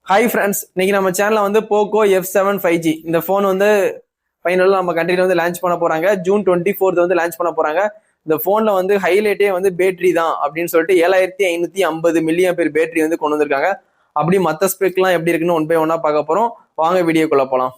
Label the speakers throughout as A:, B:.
A: Hi friends, இன்னைக்கு நம்ம சேனல்ல வந்து போக்கோ F7 5G இந்த ஃபோன் வந்து ஃபைனலாக நம்ம கண்ட்ரியில் வந்து லான்ச் பண்ண போறாங்க. ஜூன் 24 வந்து லான்ச் பண்ண போறாங்க. இந்த ஃபோன்ல வந்து ஹைலைட்டே வந்து பேட்டரி தான் அப்படின்னு சொல்லிட்டு 7550 mAh பேட்டரி வந்து கொண்டு வந்திருக்காங்க. அப்படி மற்ற ஸ்பெக்லாம் எப்படி இருக்குன்னு ஒன் பை ஒன்னா பார்க்க போறோம். வாங்க வீடியோக்குள்ள போலாம்.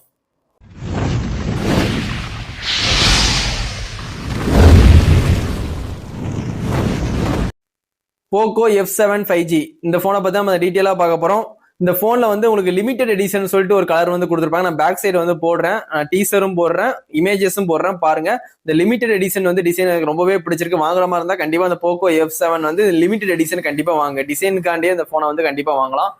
A: போக்கோ F7 5G இந்த போனை பத்தி நம்ம டீட்டெயிலா பார்க்க போறோம். இந்த போன்ல வந்து உங்களுக்கு லிமிடெட் எடிஷன் சொல்லிட்டு ஒரு கலர் வந்து கொடுத்துருப்பாங்க. நான் பேக் சைடு வந்து போடுறேன், டீசரும் போடுறேன், இமேஜஸும் போடுறேன் பாருங்க. இந்த லிமிடெட் எடிஷன் வந்து டிசைன் எனக்கு ரொம்பவே பிடிச்சிருக்கு. வாங்குற மாதிரி இருந்தா கண்டிப்பா இந்த போக்கோ F7 வந்து லிமிடெட் எடிஷன் கண்டிப்பா வாங்க. டிசைனுக்காண்டியே இந்த போனை வந்து கண்டிப்பா வாங்கலாம்.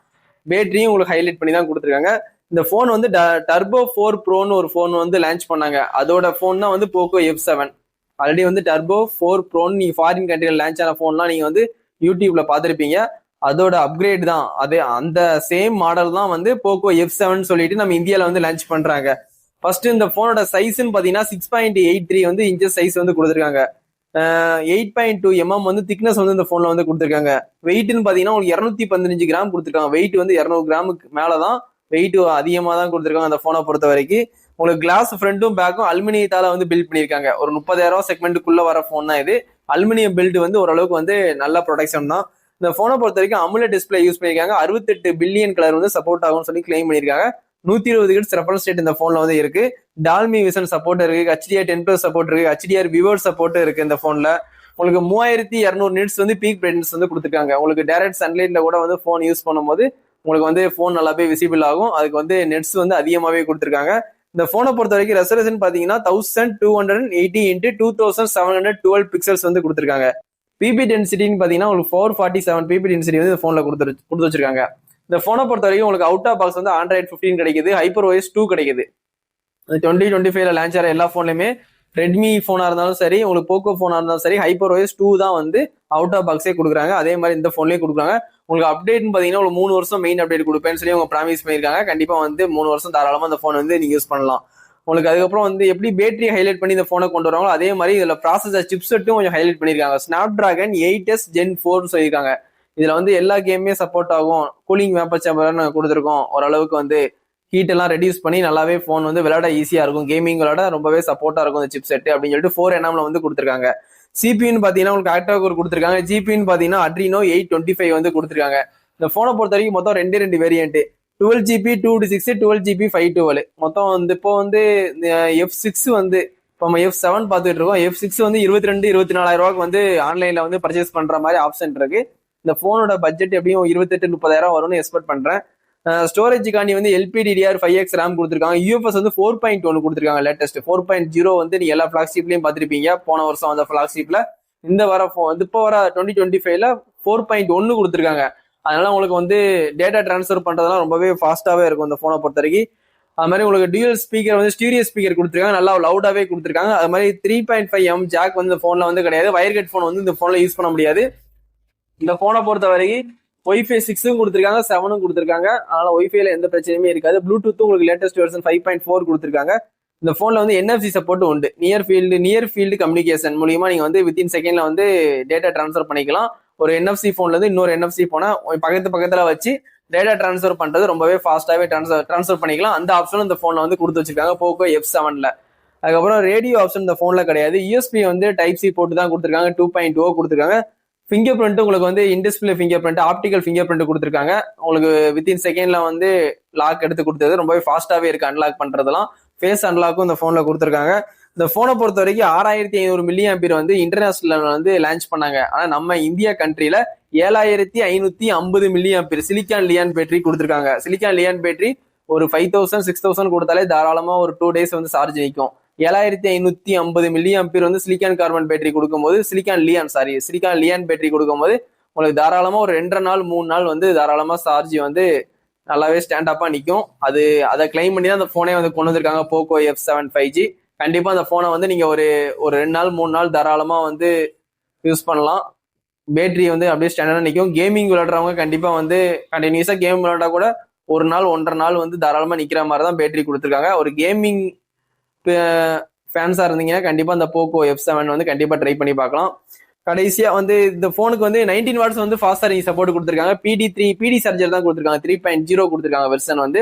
A: பேட்டரியும் உங்களுக்கு ஹைலைட் பண்ணி தான் கொடுத்துருக்காங்க. இந்த போன் வந்து டர்போ 4 ப்ரோன்னு ஒரு போன் வந்து லான்ச் பண்ணாங்க. அதோட போன் தான் வந்து போக்கோ F7. ஆல்ரெடி வந்து டர்போ 4 ப்ரோன்னு நீங்க ஃபாரின் கண்ட்ரியில் லான்ச் ஆன போன்லாம் நீங்க வந்து யூடியூப்ல பார்த்துருப்பீங்க. அதோட அப்கிரேட் தான் அதே, அந்த சேம் மாடல் தான் வந்து போக்கோ F7 சொல்லிட்டு நம்ம இந்தியாவில் வந்து லான்ச் பண்றாங்க. ஃபர்ஸ்ட் இந்த போனோட சைஸ்ன்னு பாத்தீங்கன்னா 6.83 வந்து இன்ச்சஸ் சைஸ் வந்து கொடுத்துருக்காங்க. 8.2 mm வந்து திக்னஸ் வந்து இந்த போன்ல வந்து கொடுத்துருக்காங்க. வெயிட்னு பாத்தீங்கன்னா உங்களுக்கு 215 கிராம் கொடுத்துருக்காங்க. வெயிட் வந்து 200 கிராமுக்கு மேலதான், வெயிட் அதிகமா தான் கொடுத்துருக்காங்க அந்த போனை பொறுத்த வரைக்கும். உங்களுக்கு கிளாஸ் ஃப்ரண்ட்டும் பேக்கும் அலுமினியத்தால வந்து பில்ட் பண்ணிருக்காங்க. ஒரு 30,000 செக்மெண்ட்டுக்குள்ள வர போன் தான் இது. அலுமினியம் பில்ட் வந்து ஓரளவுக்கு வந்து நல்ல ப்ரொடக்ஷன் தான். இந்த போனை பொறுத்த வரைக்கும் AMOLED டிஸ்பிளே யூஸ் பண்ணிருக்காங்க. 68 பில்லியன் கலர் வந்து சப்போர்ட் ஆகும்னு சொல்லி கிளைம் பண்ணிருக்காங்க. 120 ஹெர்ட்ஸ் ரெஃபரன்ஸ் ரேட் இந்த போன்ல வந்து இருக்கு. டால்மி விஷன் சப்போர்ட் இருக்கு, HDR10+ சப்போர்ட் இருக்கு, HDR விவர்ட் சப்போர்ட் இருக்கு. இந்த போன்ல உங்களுக்கு 3200 நிட்ஸ் வந்து பீக் பிரைட்னஸ் வந்து கொடுத்துருக்காங்க. உங்களுக்கு டைரக்ட் சன்லைட்ல கூட வந்து போன் யூஸ் பண்ணும்போது உங்களுக்கு வந்து போன் நல்லாவே விசிபிள் ஆகும். அதுக்கு வந்து நெட்ஸ் வந்து அதிகமாவே கொடுத்துருக்காங்க. இந்த போனை பொறுத்த வரைக்கும் ரெசல்யூஷன் பாத்தீங்கன்னா 1280 x 2712 பிக்சல்ஸ் வந்து கொடுத்துருக்காங்க. பிபி டென்சிட்டின்னு பாத்தீங்கன்னா உங்களுக்கு 447 பிபி டென்சிட்டி வந்து இந்த போன்ல கொடுத்து வச்சிருக்காங்க. இந்த போனை பொறுத்த வரைக்கும் உங்களுக்கு அவுட் ஆஃப் பாக்ஸ் வந்து Android 15 கிடைக்குது, HyperOS 2 கிடைக்குது. 2025 லான்ச் ஆகிற எல்லா போன்லயுமே ரெட்மி போனா இருந்தாலும் சரி, உங்களுக்கு போக்கோ போனா இருந்தாலும் சரி, HyperOS 2 தான் வந்து அவுட் ஆஃப் பாக்ஸே கொடுக்குறாங்க. அதே மாதிரி இந்த போன்லயே கொடுக்குறாங்க. உங்களுக்கு அப்டேட்னு பாத்தீங்கன்னா ஒரு 3 வருஷம் மெயின் அப்டேட் கொடுப்பேன்னு சொல்லி அவங்க ப்ராமிஸ் பண்ணியிருக்காங்க. கண்டிப்பா வந்து 3 வருஷம் தாராளமா இந்த போன் வந்து நீங்க யூஸ் பண்ணலாம். உங்களுக்கு அதுக்கப்புறம் வந்து எப்படி பேட்டரி ஹைலைட் பண்ணி இந்த போனை கொண்டு வராங்களோ அதே மாதிரி இதுல ப்ராசஸர் சிப்செட்டும் கொஞ்சம் ஹைலைட் பண்ணிருக்காங்க. Snapdragon 8s Gen 4 சொல்லியிருக்காங்க. இதுல வந்து எல்லா கேமுமே சப்போர்ட் ஆகும். கூலிங் வேப்பர் சேம்பர் கொடுத்துருக்கோம். ஓரளவுக்கு வந்து ஹீட் எல்லாம் ரெடியூஸ் பண்ணி நல்லாவே போன் வந்து விளையாட ஈஸியா இருக்கும். கேமிங் விளையாட ரொம்பவே சப்போர்ட்டா இருக்கும் இந்த சிப் செட் அப்படின்னு சொல்லிட்டு 4nm வந்து கொடுத்துருக்காங்க. சிபின்னு பாத்தீங்கன்னா உங்களுக்கு ஆக்டா கோர் கொடுத்துருக்காங்க. ஜிபின்னு பாத்தீங்கன்னா Adreno 825 வந்து கொடுத்துருக்காங்க. இந்த போனை பொறுத்த வரைக்கும் மொத்தம் ரெண்டு வேரியன்ட், 12GB 256, 12GB 512. மொத்தம் வந்து இப்போ வந்து F6 வந்து இப்போ நம்ம F7 பார்த்துட்டு இருக்கோம். F6 வந்து 22-24,000 ரூபாய்க்கு வந்து ஆன்லைன்ல வந்து பர்ச்சேஸ் பண்ற மாதிரி ஆப்ஷன் இருக்கு. இந்த போனோட பட்ஜெட் எப்படியும் 28-30,000 வரும்னு எக்ஸ்பெக்ட் பண்றேன். ஸ்டோரேஜுக்காண்டி வந்து LPDDR5X RAM கொடுத்துருக்காங்க. UFS வந்து 4.1 கொடுத்துருக்காங்க. லேட்டஸ்ட் 4.0 வந்து நீங்க எல்லா ஃபிளாக்ஷிப்லயும் பார்த்துருப்பீங்க. போன வருஷம் அந்த ஃபிளாக்ஷிப்ல இந்த வர வந்து இப்போ வர 2025ல 4.1 கொடுத்துருக்காங்க. அதனால உங்களுக்கு வந்து டேட்டா டிரான்ஸ்ஃபர் பண்றதெல்லாம் ரொம்பவே ஃபாஸ்டாவே இருக்கும் இந்த போனை பொறுத்த வரைக்கும். அது மாதிரி உங்களுக்கு டியூயல் ஸ்பீக்கர் வந்து ஸ்டீரியோ ஸ்பீக்கர் கொடுத்துருக்காங்க, நல்லா லவுடாவே கொடுத்துருக்காங்க. அது மாதிரி 3.5mm ஜாக் வந்து இந்த போன்ல வந்து கிடையாது. வயர் கட் போன் வந்து இந்த போன்ல யூஸ் பண்ண முடியாது. இந்த போனை பொறுத்த வரைக்கும் Wi-Fi 6 கொடுத்துருக்காங்க, 7 கொடுத்துருக்காங்க. அதனால Wi-Fiல எந்த பிரச்சனையுமே இருக்காது. ப்ளூடூத் உங்களுக்கு லேட்டஸ்ட் வெர்ஷன் 5.4 கொடுத்துருக்காங்க. இந்த போன்ல வந்து NFC சப்போர்ட் உண்டு. நியர் ஃபீல்டு கம்யூனிகேஷன் மூலியமா நீங்க வந்து வித்தின் செகண்ட்ல வந்து டேட்டா டிரான்ஸ்ஃபர் பண்ணிக்கலாம். ஒரு NFC போன்ல இருந்து இன்னொரு NFC போனா பக்கத்துல வச்சு டேட்டா டிரான்ஸ்ஃபர் பண்றது ரொம்பவே ஃபாஸ்டாவே டிரான்ஸ்ஃபர் பண்ணிக்கலாம். அந்த ஆப்ஷனும் இந்த போன்ல வந்து கொடுத்து வச்சிருக்காங்க போக்கோ F7ல. அதுக்கப்புறம் ரேடியோ ஆப்ஷன் இந்த போன்ல கிடையாது. USB வந்து Type-C போட்டு தான் கொடுத்துருக்காங்க. 2.0 கொடுத்துருக்காங்க. ஃபிங்கர் பிரிண்ட் உங்களுக்கு வந்து in-display finger print, optical finger print கொடுத்துருக்காங்க. உங்களுக்கு வித்தின் செகண்ட்ல வந்து லாக் எடுத்து கொடுத்தது ரொம்பவே ஃபாஸ்டாவே இருக்கு. அன்லாக் பண்றதெல்லாம் ஃபேஸ் அன்லாக்கும் இந்த போன்ல கொடுத்துருக்காங்க. இந்த போனை பொறுத்த வரைக்கும் 6500 mAh வந்து இன்டர்நேஷனல் வந்து லான்ச் பண்ணாங்க. ஆனா நம்ம இந்தியா கண்ட்ரில 7550 mAh சிலிக்கான் லியான் பேட்டரி கொடுத்துருக்காங்க. சிலிக்கான் லியான் பேட்டரி ஒரு 5000-6000 கொடுத்தாலே தாராளமா ஒரு 2 days வந்து சார்ஜ் நிற்கும். 7550 mAh வந்து சிலிக்கான் கார்பன் பேட்டரி கொடுக்கும்போது சிலிக்கான் லியான் பேட்டரி கொடுக்கும்போது உங்களுக்கு தாராளமா ஒரு 2 நாள் 3 நாள் வந்து தாராளமா சார்ஜ் வந்து நல்லாவே ஸ்டாண்ட் அப்பா நிற்கும். அதை கிளைம் பண்ணி தான் அந்த போனே வந்து கொண்டு வந்திருக்காங்க போக்கோ F7 5G. கண்டிப்பா அந்த போனை வந்து நீங்க ஒரு 2 நாள் 3 நாள் தாராளமா வந்து யூஸ் பண்ணலாம். பேட்டரி வந்து அப்படியே ஸ்டாண்டர்டா நிற்கும். கேமிங் விளையாடுறவங்க கண்டிப்பா வந்து கண்டினியூஸா கேம் விளையாண்டா கூட 1 நாள் 1.5 நாள் வந்து தாராளமா நிக்கிற மாதிரி தான் பேட்டரி கொடுத்துருக்காங்க. ஒரு கேமிங் ஃபேன்ஸா இருந்தீங்கன்னா கண்டிப்பா இந்த போக்கோ F7 வந்து கண்டிப்பா ட்ரை பண்ணி பார்க்கலாம். கடைசியா வந்து இந்த போனுக்கு வந்து 19 வாட்ஸ் வந்து ஃபாஸ்ட் சார்ஜிங் சப்போர்ட் கொடுத்துருக்காங்க. பிடி சார்ஜர் தான் கொடுத்துருக்காங்க. 3.0 கொடுத்துருக்காங்க வெர்ஷன் வந்து.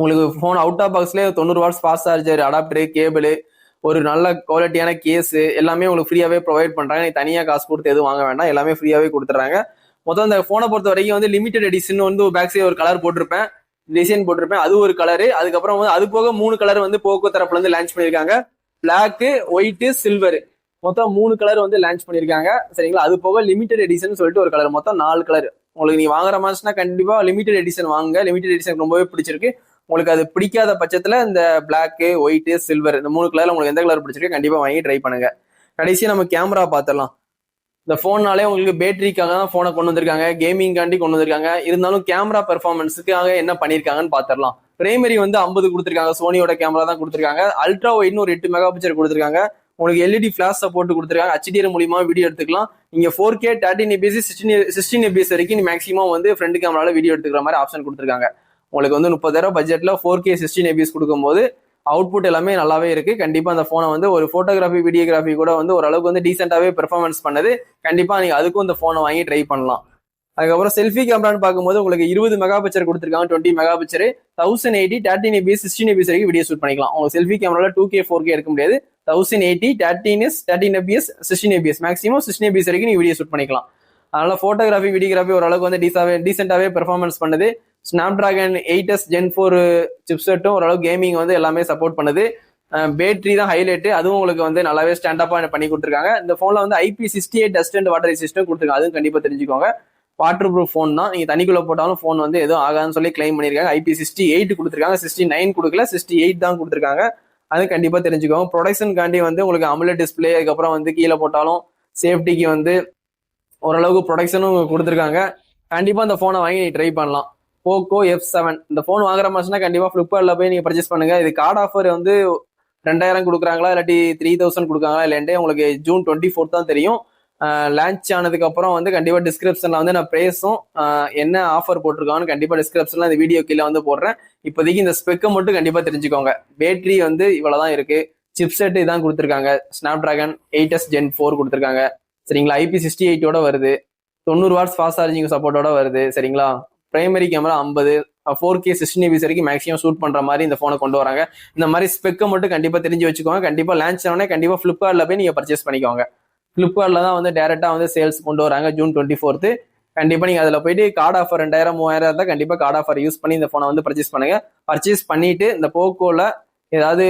A: உங்களுக்கு போன் அவுட் ஆஃப் பாக்ஸ்லேயே 90 watts fast charger, adapter, cable, ஒரு நல்ல குவாலிட்டியான கேஸ் எல்லாமே உங்களுக்கு ஃப்ரீயாவே ப்ரொவைட் பண்றாங்க. நீ தனியா காசு கொடுத்து எதுவும் வாங்க வேண்டாம், எல்லாமே ஃப்ரீயாவே கொடுத்துறாங்க. மொத்தம் இந்த போனை பொறுத்த வரைக்கும் வந்து லிமிடெட் எடிஷன் வந்து பேக் சைடு ஒரு கலர் போட்டிருப்பேன், டிசைன் போட்டிருப்பேன், அது ஒரு கலரு. அதுக்கப்புறம் வந்து அது போக 3 கலர் வந்து போக்கோ தரப்புல இருந்து லான்ச் பண்ணிருக்காங்க. பிளாக், ஒயிட், சில்வர், மொத்தம் 3 கலர் வந்து லான்ச் பண்ணிருக்காங்க. சரிங்களா? அது போக லிமிடெட் எடிஷன் சொல்லிட்டு ஒரு கலர், மொத்தம் 4 கலர். உங்களுக்கு நீ வாங்குற மாதிரினா கண்டிப்பா லிமிடெட் எடிஷன் வாங்குங்க. லிமிடெட் எடிஷன் ரொம்பவே பிடிச்சிருக்கு. உங்களுக்கு அது பிடிக்காத பட்சத்துல இந்த பிளாக், ஒயிட், சில்வர் இந்த 3 கலர்ல உங்களுக்கு எந்த கலர் பிடிச்சிருக்கு கண்டிப்பா வாங்கி ட்ரை பண்ணுங்க. கடைசியா நம்ம கேமரா பார்த்துடலாம். இந்த போன்னாலே உங்களுக்கு பேட்டரிக்காக தான் போனை கொண்டு வந்திருக்காங்க, கேமிங்காண்டி கொண்டு வந்திருக்காங்க. இருந்தாலும் கேமரா பெர்ஃபார்மன்ஸுக்காக என்ன பண்ணிருக்காங்கன்னு பாத்திரலாம். பிரைமரி வந்து 50 கொடுத்துருக்காங்க, சோனியோட கேமரா தான் கொடுத்துருக்காங்க. அல்ட்ரா ஒயிட்னு ஒரு 8 மெகா பிக்சல் கொடுத்துருக்காங்க. உங்களுக்கு எல்இடி ஃபிளாஷ் சப்போர்ட் கொடுத்துருக்காங்க. HDR மூலியமா வீடியோ எடுத்துக்கலாம். நீங்க 4K 13fps 16fps வரைக்கும் நீ மேக்ஸிமம் வந்து ஃப்ரண்ட் கேமரால வீடியோ எடுத்துக்கிற மாதிரி ஆப்ஷன் கொடுத்துருக்காங்க. உங்களுக்கு வந்து 30,000 பட்ஜெட்ல 4K 16fps கொடுக்கும்போது அவுட்புட் எல்லாமே நல்லாவே இருக்கு. கண்டிப்பா அந்த போனை வந்து ஒரு போட்டோகிராஃபி, வீடியோகிராஃபி கூட வந்து ஓரளவுக்கு வந்து டீசென்டாவே பெர்ஃபார்மன்ஸ் பண்ணுது. கண்டிப்பா நீங்க அதுக்கும் இந்த போனை வாங்கி ட்ரை பண்ணலாம். அதுக்கப்புறம் செல்ஃபி கேமரான்னு பார்க்கும்போது உங்களுக்கு 20 மெகா பிக்சர் கொடுத்துருக்காங்க. 20 மெகா பிக்சர் 1080 13fps 16fps வரைக்கும் வீடியோ ஷூட் பண்ணிக்கலாம். உங்களுக்கு செல்ஃபி கேமரால 2K 4K எடுக்க முடியாது. 1080 13fps 16fps மேக்ஸிமம் 16fps வரைக்கும் நீங்க வீடியோ ஷூட் பண்ணிக்கலாம். அதனால போட்டோகிராஃபி, வீடியோகிராஃபி ஓரளவுக்கு வந்து டீசென்டாவே பெர்ஃபார்மன்ஸ் பண்ணுது. ஸ்னாப்டிராகன் 8s Gen 4 சிப்செட்டும் ஓரளவுக்கு கேமிங் வந்து எல்லாமே சப்போர்ட் பண்ணுது. பேட்டரி தான் ஹைலைட், அதுவும் உங்களுக்கு வந்து நல்லாவே ஸ்டாண்டப்பா பண்ணி கொடுத்துருக்காங்க. இந்த போன்ல வந்து IP68 dust and water resistant கொடுத்துருக்காங்க. அதுவும் கண்டிப்பா தெரிஞ்சுக்கோங்க. வாட்டர் ப்ரூஃப் ஃபோன் தான், நீங்க தண்ணிக்குள்ள போட்டாலும் ஃபோன் வந்து எதுவும் ஆகாதுன்னு சொல்லி கிளைம் பண்ணிருக்காங்க. IP68 கொடுத்துருக்காங்க, 69 கொடுக்கல, 68 தான் கொடுத்துருக்காங்க. அது கண்டிப்பா தெரிஞ்சுக்கோங்க. ப்ரொடக்ஷன் காண்டி வந்து உங்களுக்கு AMOLED டிஸ்பிளே, அதுக்கப்புறம் வந்து கீழே போட்டாலும் சேஃப்டிக்கு வந்து ஓரளவுக்கு ப்ரொடக்ஷனும் கொடுத்துருக்காங்க. கண்டிப்பா இந்த போனை வாங்கி நீ ட்ரை பண்ணலாம். போக்கோ F7 இந்த போன் வாங்குற மாதிரினா கண்டிப்பா பிளிப்கார்ட்ல போய் நீங்க பர்ச்சேஸ் பண்ணுங்க. இது கார்டு ஆஃபர் வந்து 2000 கொடுக்குறாங்களா இல்லாட்டி 3000 கொடுக்காங்களா இல்லைன்ட்டு உங்களுக்கு June 24 தான் தெரியும். லான்ச் ஆனதுக்கு அப்புறம் வந்து கண்டிப்பா டிஸ்கிரிப்ஷன்ல வந்து நான் பிரைஸும் என்ன ஆஃபர் போட்டிருக்கான்னு கண்டிப்பா டிஸ்கிரிப்ஷன்ல இந்த வீடியோ கீழே வந்து போடுறேன். இப்போதைக்கு இந்த ஸ்பெக்கை மட்டும் கண்டிப்பா தெரிஞ்சுக்கோங்க. பேட்டரி வந்து இவ்வளவுதான் இருக்கு. சிப்செட் இதான் கொடுத்துருக்காங்க. ஸ்னாப்டிராகன் 8s Gen 4 கொடுத்துருக்காங்க. சரிங்களா? IP68 வருது. 90 வாட்ஸ் ஃபாஸ்ட் சார்ஜிங் சப்போர்ட்டோட வருது. சரிங்களா? பிரைமரி கேமரா 50, 4K 16fps வரைக்கும் மேக்ஸிமம் ஷூட் பண்ற மாதிரி இந்த போனை கொண்டு வராங்க. இந்த மாதிரி ஸ்பெக்கை மட்டும் கண்டிப்பா தெரிஞ்சு வச்சுக்கோங்க. கண்டிப்பா லான்ச் ஆனோடனே கண்டிப்பா பிளிப்கார்ட்ல போய் நீங்க பர்ச்சேஸ் பண்ணிக்கோங்க. பிளிப்கார்ட்ல தான் வந்து டைரக்டா வந்து சேல்ஸ் கொண்டு வராங்க June 24. கண்டிப்பா நீங்க அதுல போயிட்டு கார்டு ஆஃபர் 2000 3000 தான் கண்டிப்பா கார்டு ஆஃபர் யூஸ் பண்ணி இந்த போனை வந்து பர்ச்சேஸ் பண்ணுங்க. பர்ச்சேஸ் பண்ணிட்டு இந்த போக்கோல ஏதாவது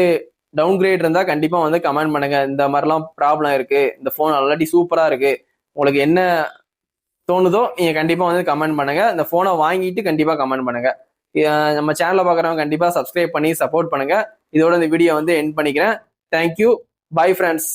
A: டவுன் கிரேட் இருந்தா கண்டிப்பா வந்து கமெண்ட் பண்ணுங்க. இந்த மாதிரிலாம் ப்ராப்ளம் இருக்கு, இந்த போன் ஆல்ரெடி சூப்பரா இருக்கு, உங்களுக்கு என்ன தோணுதோ நீங்க கண்டிப்பா வந்து கமெண்ட் பண்ணுங்க. இந்த போனை வாங்கிட்டு கண்டிப்பா கமெண்ட் பண்ணுங்க. நம்ம சேனலை பாக்குறவங்க கண்டிப்பா சப்ஸ்கிரைப் பண்ணி சப்போர்ட் பண்ணுங்க. இதோட இந்த வீடியோ வந்து எண்ட் பண்ணிக்கிறேன். Thank you, bye friends.